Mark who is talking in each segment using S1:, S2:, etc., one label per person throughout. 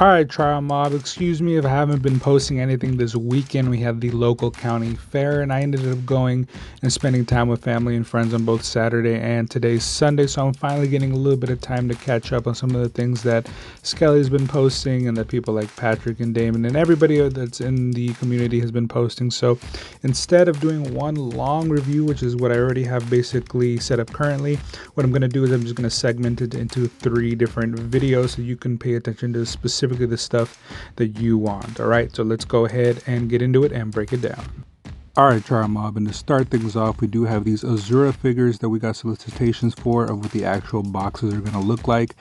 S1: Alright, Trial Mob, excuse me if I haven't been posting anything this weekend. We had the local county fair, and I ended up going and spending time with family and friends on both Saturday and today's Sunday, so I'm finally getting a little bit of time to catch up on some of the things that Skelly's been posting and that people like Patrick and Damon and everybody that's in the community has been posting. So instead of doing one long review, which is what I already have basically set up currently, what I'm going to do is I'm just going to segment it into 3 different videos so you can pay attention to specifically the stuff that you want. All right, so let's go ahead and get into it and break it down. All right, Trial Mob, and to start things off, we do have these Asura figures that we got solicitations for of what the actual boxes are going to look like.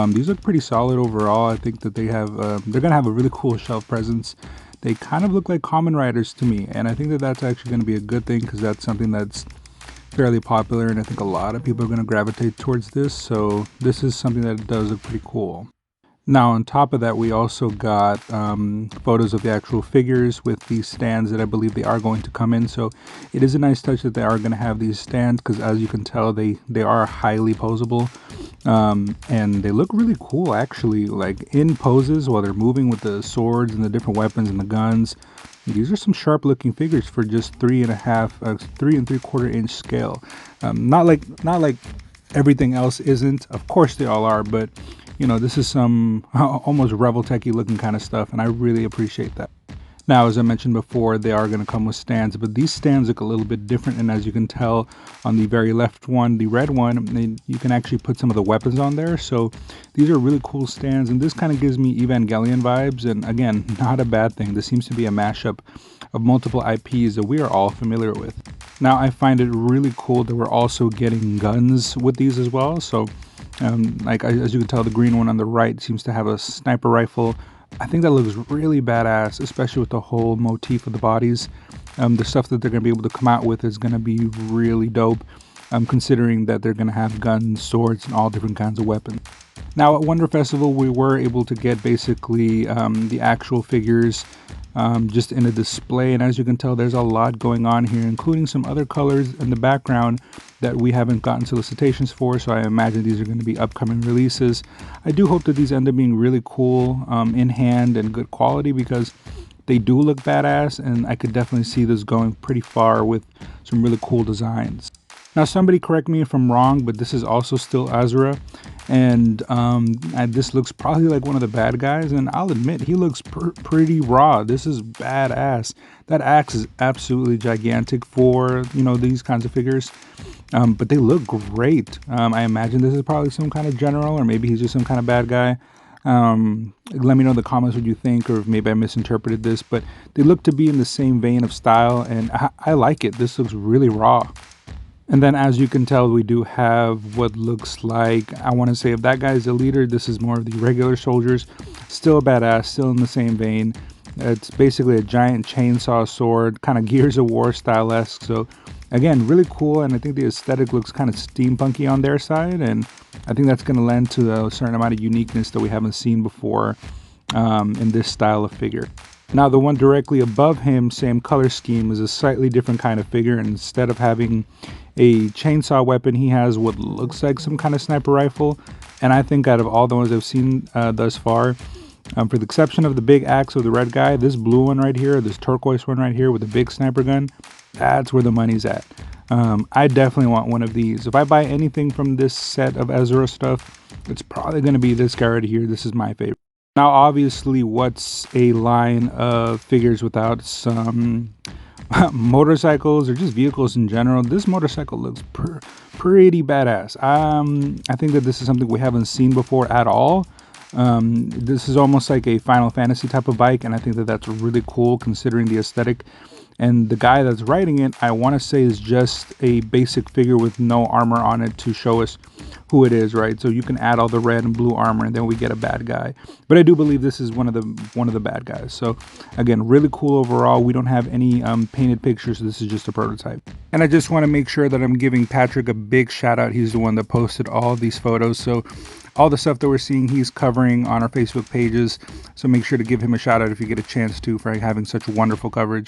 S1: These look pretty solid overall. I think that they have they're going to have a really cool shelf presence. They kind of look like Kamen Riders to me, and I think that that's actually going to be a good thing because that's something that's fairly popular, and I think a lot of people are going to gravitate towards this. So this is something that does look pretty cool. Now, on top of that, we also got photos of the actual figures with these stands that I believe they are going to come in. So it is a nice touch that they are going to have these stands because, as you can tell, they are highly posable. And they look really cool, actually, like in poses while they're moving with the swords and the different weapons and the guns. These are some sharp looking figures for just 3.75 inch scale. Not like everything else isn't. Of course they all are, but you know, this is some almost Revel-Techy looking kind of stuff, and I really appreciate that. Now, as I mentioned before, they are going to come with stands, but these stands look a little bit different, and as you can tell on the very left one, the red one, you can actually put some of the weapons on there. So these are really cool stands, and this kind of gives me Evangelion vibes, and again, not a bad thing. This seems to be a mashup of multiple IPs that we are all familiar with. Now, I find it really cool that we're also getting guns with these as well. So as you can tell, the green one on the right seems to have a sniper rifle. I think that looks really badass, especially with the whole motif of the bodies. The stuff that they're going to be able to come out with is going to be really dope, considering that they're going to have guns, swords, and all different kinds of weapons. Now, at Wonder Festival, we were able to get basically the actual figures just in a display, and as you can tell, there's a lot going on here, including some other colors in the background that we haven't gotten solicitations for, so I imagine these are going to be upcoming releases. I do hope that these end up being really cool in hand and good quality because they do look badass, and I could definitely see this going pretty far with some really cool designs. Now, somebody correct me if I'm wrong, but this is also still Asura, and this looks probably like one of the bad guys, and I'll admit, he looks pretty raw. This is badass. That axe is absolutely gigantic for, you know, these kinds of figures, but they look great. I imagine this is probably some kind of general, or maybe he's just some kind of bad guy. Let me know in the comments what you think, or if maybe I misinterpreted this, but they look to be in the same vein of style, and I like it. This looks really raw. And then, as you can tell, we do have what looks like, I want to say, if that guy is the leader, this is more of the regular soldiers. Still badass, still in the same vein. It's basically a giant chainsaw sword, kind of Gears of War style-esque. So again, really cool, and I think the aesthetic looks kind of steampunky on their side, and I think that's going to lend to a certain amount of uniqueness that we haven't seen before in this style of figure. Now, the one directly above him, same color scheme, is a slightly different kind of figure. And instead of having a chainsaw weapon, he has what looks like some kind of sniper rifle. And I think out of all the ones I've seen thus far, for the exception of the big axe of the red guy, this blue one right here, this turquoise one right here with the big sniper gun, that's where the money's at. I definitely want one of these. If I buy anything from this set of Asura stuff, it's probably going to be this guy right here. This is my favorite. Now, obviously, what's a line of figures without some motorcycles or just vehicles in general? This motorcycle looks pretty badass. I think that this is something we haven't seen before at all. This is almost like a Final Fantasy type of bike, and I think that that's really cool considering the aesthetic. And the guy that's riding it, I want to say, is just a basic figure with no armor on it to show us who it is, right? So you can add all the red and blue armor, and then we get a bad guy. But I do believe this is one of the bad guys. So again, really cool overall. We don't have any painted pictures, so this is just a prototype. And I just want to make sure that I'm giving Patrick a big shout out. He's the one that posted all these photos. So all the stuff that we're seeing, he's covering on our Facebook pages. So make sure to give him a shout out if you get a chance to, for having such wonderful coverage.